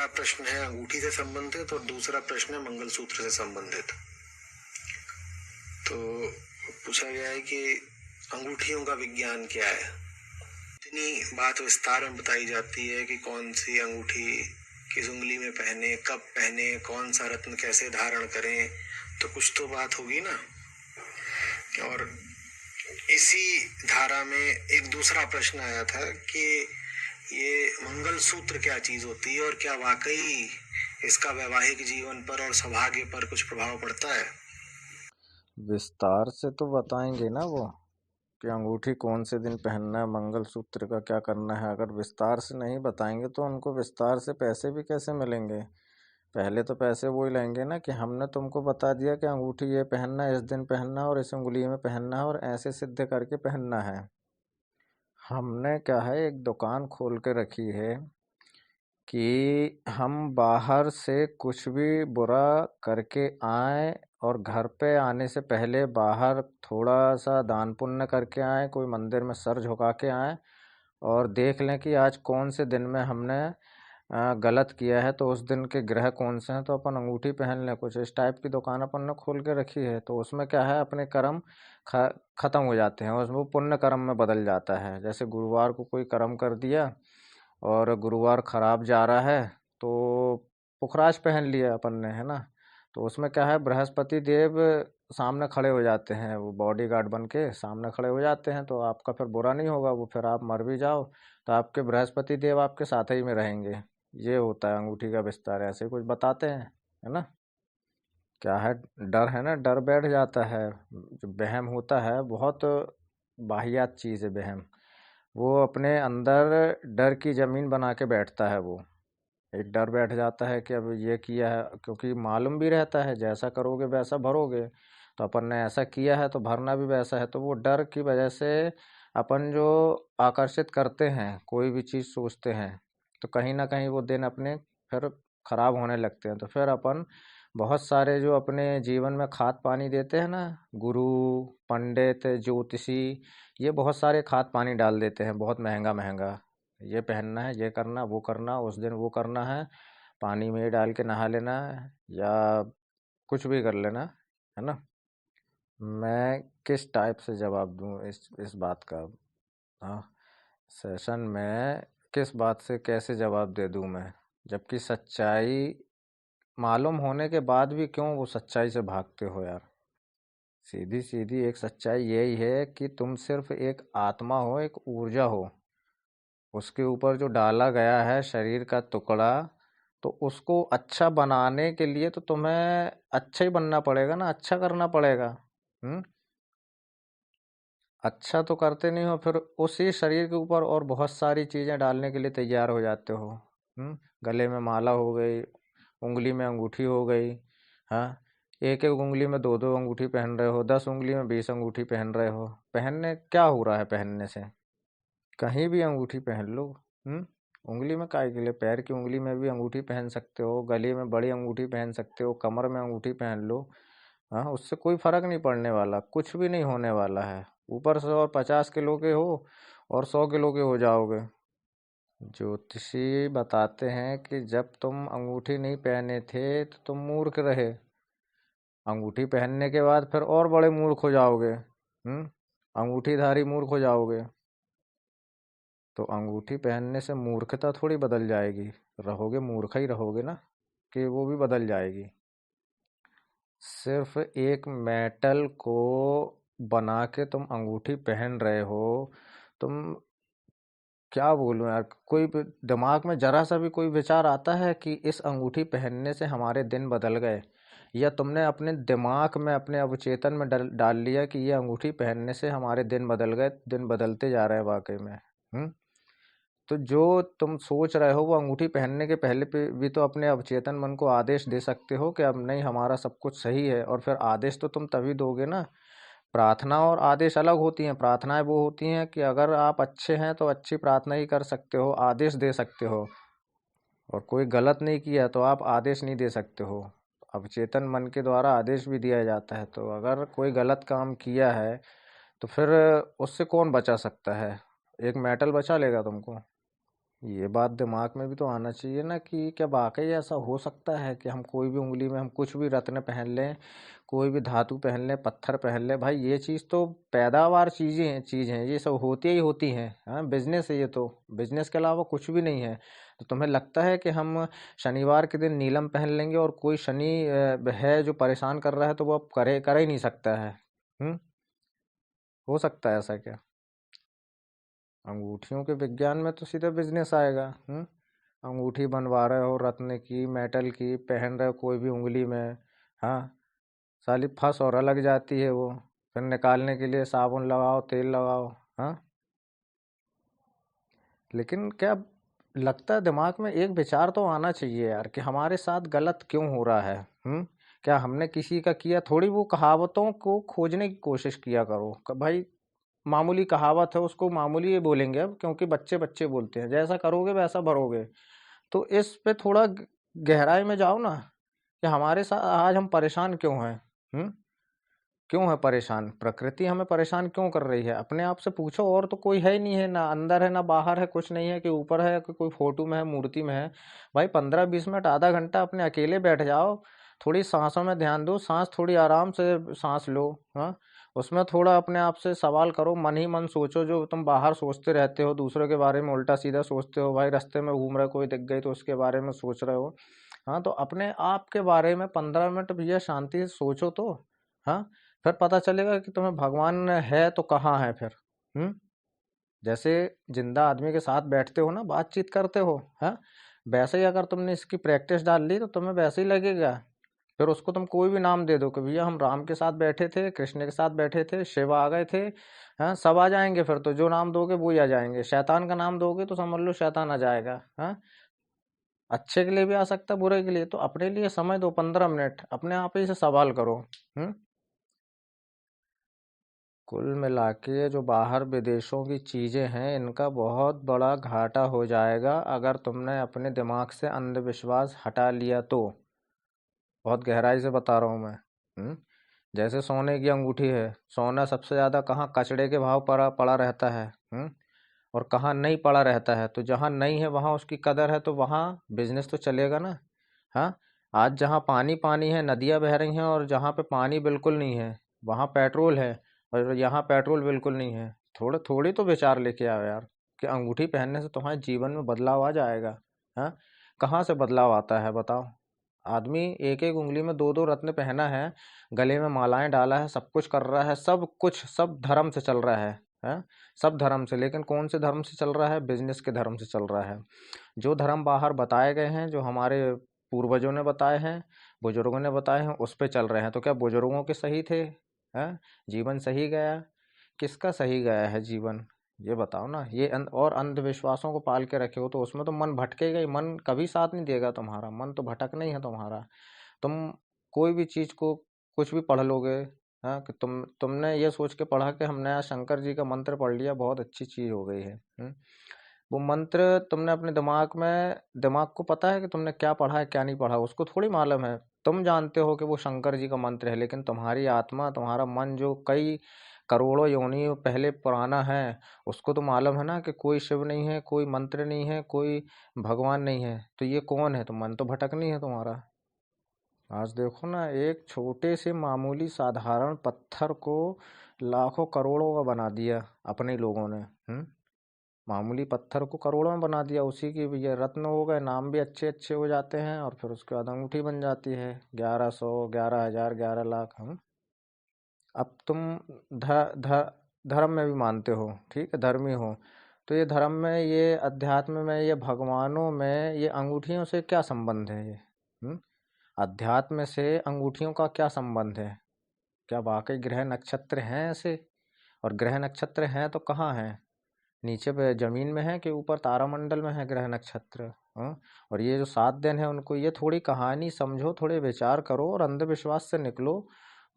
पहला प्रश्न है अंगूठी से संबंधित और दूसरा प्रश्न है मंगलसूत्र से संबंधित। तो पूछा गया है कि अंगूठियों का विज्ञान क्या है। इतनी बात विस्तार में बताई जाती है कि कौन सी अंगूठी किस उंगली में पहने, कब पहने, कौन सा रत्न कैसे धारण करें, तो कुछ तो बात होगी ना। और इसी धारा में एक दूसरा प्रश्न आया था कि ये मंगलसूत्र क्या चीज होती है और क्या वाकई इसका वैवाहिक जीवन पर और सौभाग्य पर कुछ प्रभाव पड़ता है। विस्तार से तो बताएंगे ना वो कि अंगूठी कौन से दिन पहनना है, मंगलसूत्र का क्या करना है। अगर विस्तार से नहीं बताएंगे तो उनको विस्तार से पैसे भी कैसे मिलेंगे। पहले तो पैसे वो ही लेंगे ना कि हमने तुमको बता दिया कि अंगूठी ये पहनना है, इस दिन पहनना है और इस उंगली में पहनना है और ऐसे सिद्ध करके पहनना है। हमने क्या है, एक दुकान खोल के रखी है कि हम बाहर से कुछ भी बुरा करके आए और घर पे आने से पहले बाहर थोड़ा सा दान पुण्य करके आए, कोई मंदिर में सर झुका के आए और देख लें कि आज कौन से दिन में हमने गलत किया है, तो उस दिन के ग्रह कौन से हैं, तो अपन अंगूठी पहन लें। कुछ इस टाइप की दुकान अपन ने खोल के रखी है। तो उसमें क्या है, अपने कर्म ख़त्म हो जाते हैं, उसमें वो पुण्य कर्म में बदल जाता है। जैसे गुरुवार को कोई कर्म कर दिया और गुरुवार खराब जा रहा है तो पुखराज पहन लिया अपन ने, है ना। तो उसमें क्या है, बृहस्पति देव सामने खड़े हो जाते हैं, वो बॉडी गार्ड बन के सामने खड़े हो जाते हैं। तो आपका फिर बुरा नहीं होगा, वो फिर आप मर भी जाओ तो आपके बृहस्पति देव आपके साथ ही में रहेंगे। ये होता है अंगूठी का विस्तार, ऐसे ही कुछ बताते हैं, है ना। क्या है, डर है ना, डर बैठ जाता है। जो वहम होता है बहुत वाहियात चीज़ है वहम। वो अपने अंदर डर की ज़मीन बना के बैठता है। वो एक डर बैठ जाता है कि अब ये किया है, क्योंकि मालूम भी रहता है जैसा करोगे वैसा भरोगे। तो अपन ने ऐसा किया है तो भरना भी वैसा है। तो वो डर की वजह से अपन जो आकर्षित करते हैं, कोई भी चीज़ सोचते हैं, तो कहीं ना कहीं वो दिन अपने फिर खराब होने लगते हैं। तो फिर अपन बहुत सारे जो अपने जीवन में खाद पानी देते हैं ना, गुरु, पंडित, ज्योतिषी, ये बहुत सारे खाद पानी डाल देते हैं, बहुत महंगा महंगा। ये पहनना है, ये करना, वो करना, उस दिन वो करना है, पानी में डाल के नहा लेना है या कुछ भी कर लेना, है ना। मैं किस टाइप से जवाब दूं इस बात का। हाँ, सेशन में किस बात से कैसे जवाब दे दूं मैं, जबकि सच्चाई मालूम होने के बाद भी क्यों वो सच्चाई से भागते हो यार। सीधी सीधी एक सच्चाई यही है कि तुम सिर्फ एक आत्मा हो, एक ऊर्जा हो। उसके ऊपर जो डाला गया है शरीर का टुकड़ा, तो उसको अच्छा बनाने के लिए तो तुम्हें अच्छा ही बनना पड़ेगा ना, अच्छा करना पड़ेगा। हम्म। अच्छा तो करते नहीं हो, फिर उसी शरीर के ऊपर और बहुत सारी चीजें डालने के लिए तैयार हो जाते हो। गले में माला हो गई, उंगली में अंगूठी हो गई। हाँ, एक एक उंगली में दो दो अंगूठी पहन रहे हो, 10 उंगली में 20 अंगूठी पहन रहे हो। पहनने क्या हो रहा है, पहनने से कहीं भी अंगूठी पहन लो। हम्म। उंगली में काय के लिए, पैर की उंगली में भी अंगूठी पहन सकते हो, गले में बड़ी अंगूठी पहन सकते हो, कमर में अंगूठी पहन लो। हाँ, उससे कोई फर्क नहीं पड़ने वाला, कुछ भी नहीं होने वाला है। ऊपर से और 50 किलो के हो और 100 किलो के हो जाओगे। ज्योतिषी बताते हैं कि जब तुम अंगूठी नहीं पहने थे तो तुम मूर्ख रहे, अंगूठी पहनने के बाद फिर और बड़े मूर्ख हो जाओगे। अंगूठीधारी मूर्ख हो जाओगे। तो अंगूठी पहनने से मूर्खता थोड़ी बदल जाएगी, रहोगे मूर्ख ही रहोगे ना, कि वो भी बदल जाएगी। सिर्फ एक मेटल को बना के तुम अंगूठी पहन रहे हो। तुम, क्या बोलूं यार, कोई दिमाग में जरा सा भी कोई विचार आता है कि इस अंगूठी पहनने से हमारे दिन बदल गए, या तुमने अपने दिमाग में अपने अवचेतन में डाल लिया कि ये अंगूठी पहनने से हमारे दिन बदल गए, दिन बदलते जा रहे हैं वाकई में। हम्म। तो जो तुम सोच रहे हो वो अंगूठी पहनने के पहले पे भी तो अपने अवचेतन मन को आदेश दे सकते हो कि अब नहीं, हमारा सब कुछ सही है। और फिर आदेश तो तुम तभी दोगे ना, प्रार्थना और आदेश अलग होती हैं। प्रार्थनाएं वो होती हैं कि अगर आप अच्छे हैं तो अच्छी प्रार्थना ही कर सकते हो, आदेश दे सकते हो। और कोई गलत नहीं किया तो आप आदेश नहीं दे सकते हो। अवचेतन मन के द्वारा आदेश भी दिया जाता है। तो अगर कोई गलत काम किया है तो फिर उससे कौन बचा सकता है, एक मेटल बचा लेगा तुमको। ये बात दिमाग में भी तो आना चाहिए ना कि क्या वाकई ऐसा हो सकता है कि हम कोई भी उंगली में हम कुछ भी रत्न पहन लें, कोई भी धातु पहन लें, पत्थर पहन लें। भाई ये चीज़ तो पैदावार चीज़ हैं, ये सब होती ही होती हैं। हाँ, बिजनेस है ये तो, बिजनेस के अलावा कुछ भी नहीं है। तो तुम्हें लगता है कि हम शनिवार के दिन नीलम पहन लेंगे और कोई शनि है जो परेशान कर रहा है तो वो अब कर ही नहीं सकता है। हम्म हो सकता है ऐसा क्या? अंगूठियों के विज्ञान में तो सीधा बिजनेस आएगा। अंगूठी बनवा रहे हो रत्न की, मेटल की, पहन रहे हो कोई भी उंगली में। हाँ, साली फंस और लग जाती है वो, फिर निकालने के लिए साबुन लगाओ, तेल लगाओ। हाँ, लेकिन क्या लगता है दिमाग में एक विचार तो आना चाहिए यार कि हमारे साथ गलत क्यों हो रहा है। क्या हमने किसी का किया? थोड़ी वो कहावतों को खोजने की कोशिश किया करो। भाई मामूली कहावत है, उसको मामूली ही बोलेंगे अब, क्योंकि बच्चे बच्चे बोलते हैं, जैसा करोगे वैसा भरोगे। तो इस पे थोड़ा गहराई में जाओ ना कि हमारे साथ आज हम परेशान क्यों हैं। हम्म क्यों है परेशान? प्रकृति हमें परेशान क्यों कर रही है? अपने आप से पूछो। और तो कोई है ही नहीं है, ना अंदर है ना बाहर है, कुछ नहीं है कि ऊपर है कि कोई फोटो में है, मूर्ति में है। भाई 15-20 मिनट, आधा घंटा अपने अकेले बैठ जाओ, थोड़ी सांसों में ध्यान दो, सांस थोड़ी आराम से सांस लो। हाँ, उसमें थोड़ा अपने आप से सवाल करो, मन ही मन सोचो जो तुम बाहर सोचते रहते हो, दूसरों के बारे में उल्टा सीधा सोचते हो। भाई रास्ते में घूम रहे कोई दिख गई तो उसके बारे में सोच रहे हो। हाँ, तो अपने आप के बारे में 15 मिनट भैया शांति से सोचो तो। हाँ, फिर पता चलेगा कि तुम्हें भगवान है तो कहाँ है फिर। हम्म जैसे जिंदा आदमी के साथ बैठते हो ना, बातचीत करते हो, हाँ, वैसे ही अगर तुमने इसकी प्रैक्टिस डाल ली तो तुम्हें वैसे ही लगेगा। फिर उसको तुम कोई भी नाम दे दो कि भैया हम राम के साथ बैठे थे, कृष्ण के साथ बैठे थे, शिव आ गए थे। हाँ, सब आ जाएंगे फिर तो, जो नाम दोगे वो ही आ जाएंगे। शैतान का नाम दोगे तो समझ लो शैतान आ जाएगा। हाँ, अच्छे के लिए भी आ सकता है, बुरे के लिए। तो अपने लिए समय दो, 15 मिनट अपने आप ही से सवाल करो। हम्म कुल मिला के जो बाहर विदेशों की चीज़ें हैं, इनका बहुत बड़ा घाटा हो जाएगा अगर तुमने अपने दिमाग से अंधविश्वास हटा लिया तो। बहुत गहराई से बता रहा हूँ मैं। जैसे सोने की अंगूठी है, सोना सबसे ज़्यादा कहाँ कचड़े के भाव पड़ा पड़ा रहता है। और कहाँ नहीं पड़ा रहता है। तो जहाँ नहीं है वहाँ उसकी कदर है, तो वहाँ बिजनेस तो चलेगा ना। हाँ, आज जहाँ पानी पानी है, नदियाँ बह रही हैं, और जहाँ पे पानी बिल्कुल नहीं है वहाँ पेट्रोल है, और यहाँ पेट्रोल बिल्कुल नहीं है। थोड़े थोड़ी तो विचार लेके आओ यार कि अंगूठी पहनने से तुम्हारे जीवन में बदलाव आ जाएगा। हाँ, कहाँ से बदलाव आता है बताओ? आदमी एक एक उंगली में दो दो रत्न पहना है, गले में मालाएं डाला है, सब कुछ कर रहा है, सब कुछ सब धर्म से चल रहा है। हैं? सब धर्म से, लेकिन कौन से धर्म से चल रहा है? बिजनेस के धर्म से चल रहा है। जो धर्म बाहर बताए गए हैं, जो हमारे पूर्वजों ने बताए हैं, बुजुर्गों ने बताए हैं, उस पे चल रहे हैं। तो क्या बुजुर्गों के सही थे? हैं? जीवन सही गया? किसका सही गया है जीवन? ये बताओ ना। और अंधविश्वासों को पाल के रखे हो तो उसमें तो मन भटकेगा ही। मन कभी साथ नहीं देगा तुम्हारा, मन तो भटकना ही है तुम्हारा। तुम कोई भी चीज को, कुछ भी पढ़ लोगे, हाँ, कि तुमने ये सोच के पढ़ा कि हमने आज शंकर जी का मंत्र पढ़ लिया, बहुत अच्छी चीज हो गई है। वो मंत्र तुमने अपने दिमाग को पता है कि तुमने क्या पढ़ा है क्या नहीं पढ़ा, उसको थोड़ी मालूम है। तुम जानते हो कि वो शंकर जी का मंत्र है, लेकिन तुम्हारी आत्मा, तुम्हारा मन जो कई करोड़ों योनियों पहले पुराना है, उसको तो मालूम है ना कि कोई शिव नहीं है, कोई मंत्र नहीं है, कोई भगवान नहीं है। तो ये कौन है? तो मन तो भटकनी है तुम्हारा। आज देखो ना, एक छोटे से मामूली साधारण पत्थर को लाखों करोड़ों का बना दिया अपने लोगों ने। मामूली पत्थर को करोड़ों में बना दिया, उसी की ये रत्न हो गए, नाम भी अच्छे अच्छे हो जाते हैं, और फिर उसके बाद अंगूठी बन जाती है 1100, 11,000, 11 लाख। अब तुम ध, ध, धर्म में भी मानते हो, ठीक है, धर्मी हो। तो ये धर्म में, ये अध्यात्म में, ये भगवानों में, ये अंगूठियों से क्या संबंध है ये? हम्म अध्यात्म से अंगूठियों का क्या संबंध है? क्या वाकई ग्रह नक्षत्र हैं ऐसे? और ग्रह नक्षत्र हैं तो कहाँ हैं? नीचे पे जमीन में है कि ऊपर तारामंडल में है ग्रह नक्षत्र? हाँ? और ये जो 7 दिन है उनको, ये थोड़ी कहानी समझो, थोड़े विचार करो और अंधविश्वास से निकलो।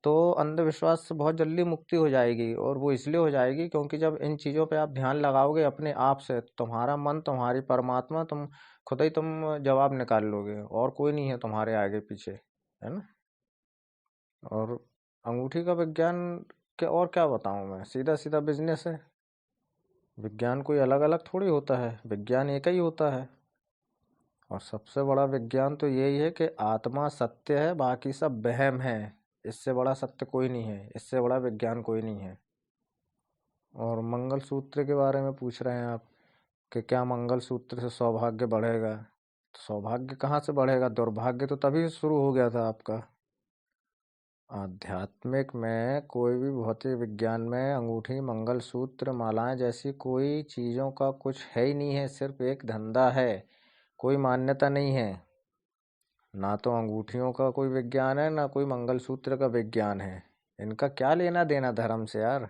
तो अंधविश्वास से बहुत जल्दी मुक्ति हो जाएगी, और वो इसलिए हो जाएगी क्योंकि जब इन चीज़ों पे आप ध्यान लगाओगे अपने आप से, तुम्हारा मन, तुम्हारी परमात्मा, तुम खुद ही तुम जवाब निकाल लोगे, और कोई नहीं है तुम्हारे आगे पीछे, है ना? और अंगूठी का विज्ञान, क्या और क्या बताऊं मैं? सीधा सीधा बिजनेस है। विज्ञान कोई अलग अलग थोड़ी होता है, विज्ञान एक ही होता है। और सबसे बड़ा विज्ञान तो यही है कि आत्मा सत्य है, बाकी सब वहम है। इससे बड़ा सत्य कोई नहीं है, इससे बड़ा विज्ञान कोई नहीं है। और मंगलसूत्र के बारे में पूछ रहे हैं आप कि क्या मंगलसूत्र से सौभाग्य बढ़ेगा? तो सौभाग्य कहाँ से बढ़ेगा? दुर्भाग्य तो तभी शुरू हो गया था आपका। आध्यात्मिक में, कोई भी भौतिक विज्ञान में अंगूठी, मंगलसूत्र, मालाएं जैसी कोई चीज़ों का कुछ है ही नहीं है, सिर्फ एक धंधा है। कोई मान्यता नहीं है। ना तो अंगूठियों का कोई विज्ञान है, ना कोई मंगलसूत्र का विज्ञान है। इनका क्या लेना देना धर्म से यार?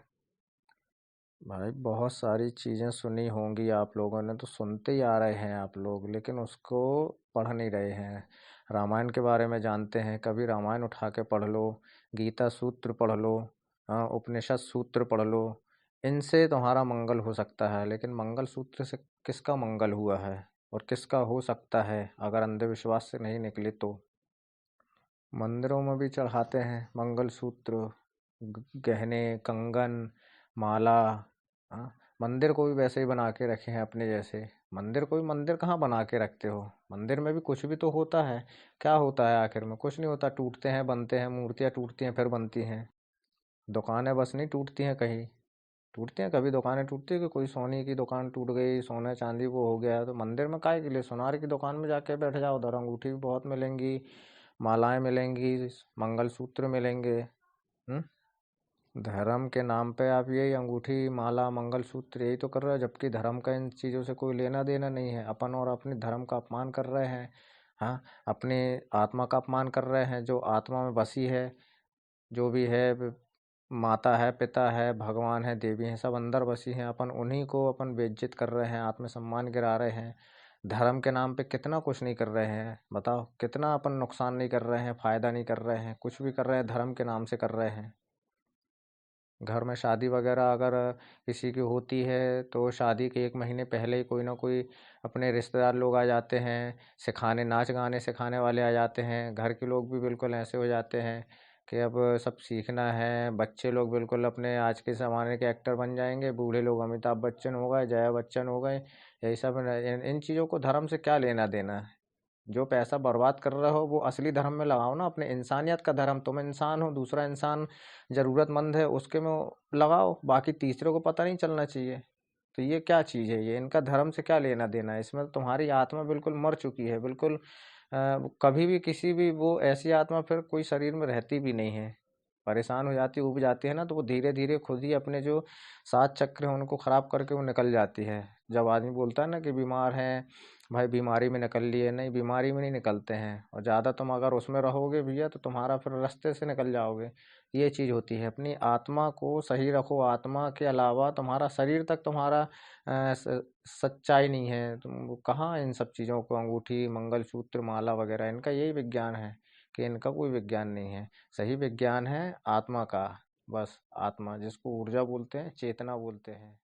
भाई बहुत सारी चीज़ें सुनी होंगी आप लोगों ने, तो सुनते ही आ रहे हैं आप लोग, लेकिन उसको पढ़ नहीं रहे हैं। रामायण के बारे में जानते हैं, कभी रामायण उठा के पढ़ लो, गीता सूत्र पढ़ लो, हाँ, उपनिषद सूत्र पढ़ लो। इनसे तुम्हारा मंगल हो सकता है, लेकिन मंगल सूत्र से किसका मंगल हुआ है और किसका हो सकता है अगर अंधविश्वास से नहीं निकले तो? मंदिरों में भी चढ़ाते हैं मंगलसूत्र, गहने, कंगन, माला। हाँ, मंदिर को भी वैसे ही बना के रखे हैं अपने जैसे। मंदिर को भी मंदिर कहाँ बना के रखते हो? मंदिर में भी कुछ भी तो होता है। क्या होता है आखिर में? कुछ नहीं होता, टूटते हैं बनते हैं, मूर्तियाँ टूटती हैं फिर बनती हैं। दुकानें बस नहीं टूटती हैं कहीं, टूटती हैं कभी दुकानें टूटती है कि कोई सोने की दुकान टूट गई, सोने चांदी वो हो गया, तो मंदिर में काहे के लिए? सोनार की दुकान में जाके बैठ जाओ, उधर अंगूठी भी बहुत मिलेंगी, मालाएं मिलेंगी, मंगलसूत्र मिलेंगे। हम्म। धर्म के नाम पे आप यही अंगूठी, माला, मंगलसूत्र यही तो कर रहे हो, जबकि धर्म का इन चीज़ों से कोई लेना देना नहीं है। अपन और अपने धर्म का अपमान कर रहे हैं। हाँ, अपनी आत्मा का अपमान कर रहे हैं, जो आत्मा में बसी है, जो भी है, माता है, पिता है, भगवान है, देवी हैं, सब अंदर बसी हैं। अपन उन्हीं को अपन बेइज्जत कर रहे हैं, आत्मसम्मान गिरा रहे हैं। धर्म के नाम पे कितना कुछ नहीं कर रहे हैं, बताओ कितना अपन नुकसान नहीं कर रहे हैं, फायदा नहीं कर रहे हैं, कुछ भी कर रहे हैं धर्म के नाम से कर रहे हैं। घर में शादी वगैरह अगर किसी की होती है तो शादी के 1 महीने पहले ही कोई ना कोई अपने रिश्तेदार लोग आ जाते हैं, सिखाने, नाच गाने सिखाने वाले आ जाते हैं। घर के लोग भी बिल्कुल ऐसे हो जाते हैं कि अब सब सीखना है। बच्चे लोग बिल्कुल अपने आज के ज़माने के एक्टर बन जाएंगे, बूढ़े लोग अमिताभ बच्चन हो गए, जया बच्चन हो गए, यही सब। इन चीज़ों को धर्म से क्या लेना देना है? जो पैसा बर्बाद कर रहे हो वो असली धर्म में लगाओ ना, अपने इंसानियत का धर्म। तुम इंसान हो, दूसरा इंसान ज़रूरतमंद है, उसके में लगाओ, बाकी तीसरे को पता नहीं चलना चाहिए। तो ये क्या चीज़ है? ये इनका धर्म से क्या लेना देना है? इसमें तो तुम्हारी आत्मा बिल्कुल मर चुकी है, बिल्कुल। कभी भी किसी भी, वो ऐसी आत्मा फिर कोई शरीर में रहती भी नहीं है। परेशान हो जाती, उब जाती है ना, तो वो धीरे धीरे खुद ही अपने जो 7 चक्र हैं उनको ख़राब करके वो निकल जाती है। जब आदमी बोलता है ना कि बीमार है, भाई बीमारी में निकल लिए, नहीं, बीमारी में नहीं निकलते हैं। और ज़्यादा तुम अगर उसमें रहोगे भैया तो तुम्हारा फिर रास्ते से निकल जाओगे। ये चीज़ होती है, अपनी आत्मा को सही रखो। आत्मा के अलावा तुम्हारा शरीर तक तुम्हारा सच्चाई नहीं है। तुम वो कहाँ इन सब चीज़ों को, अंगूठी, मंगलसूत्र, माला वगैरह, इनका यही विज्ञान है कि इनका कोई विज्ञान नहीं है। सही विज्ञान है आत्मा का, बस। आत्मा जिसको ऊर्जा बोलते हैं, चेतना बोलते हैं।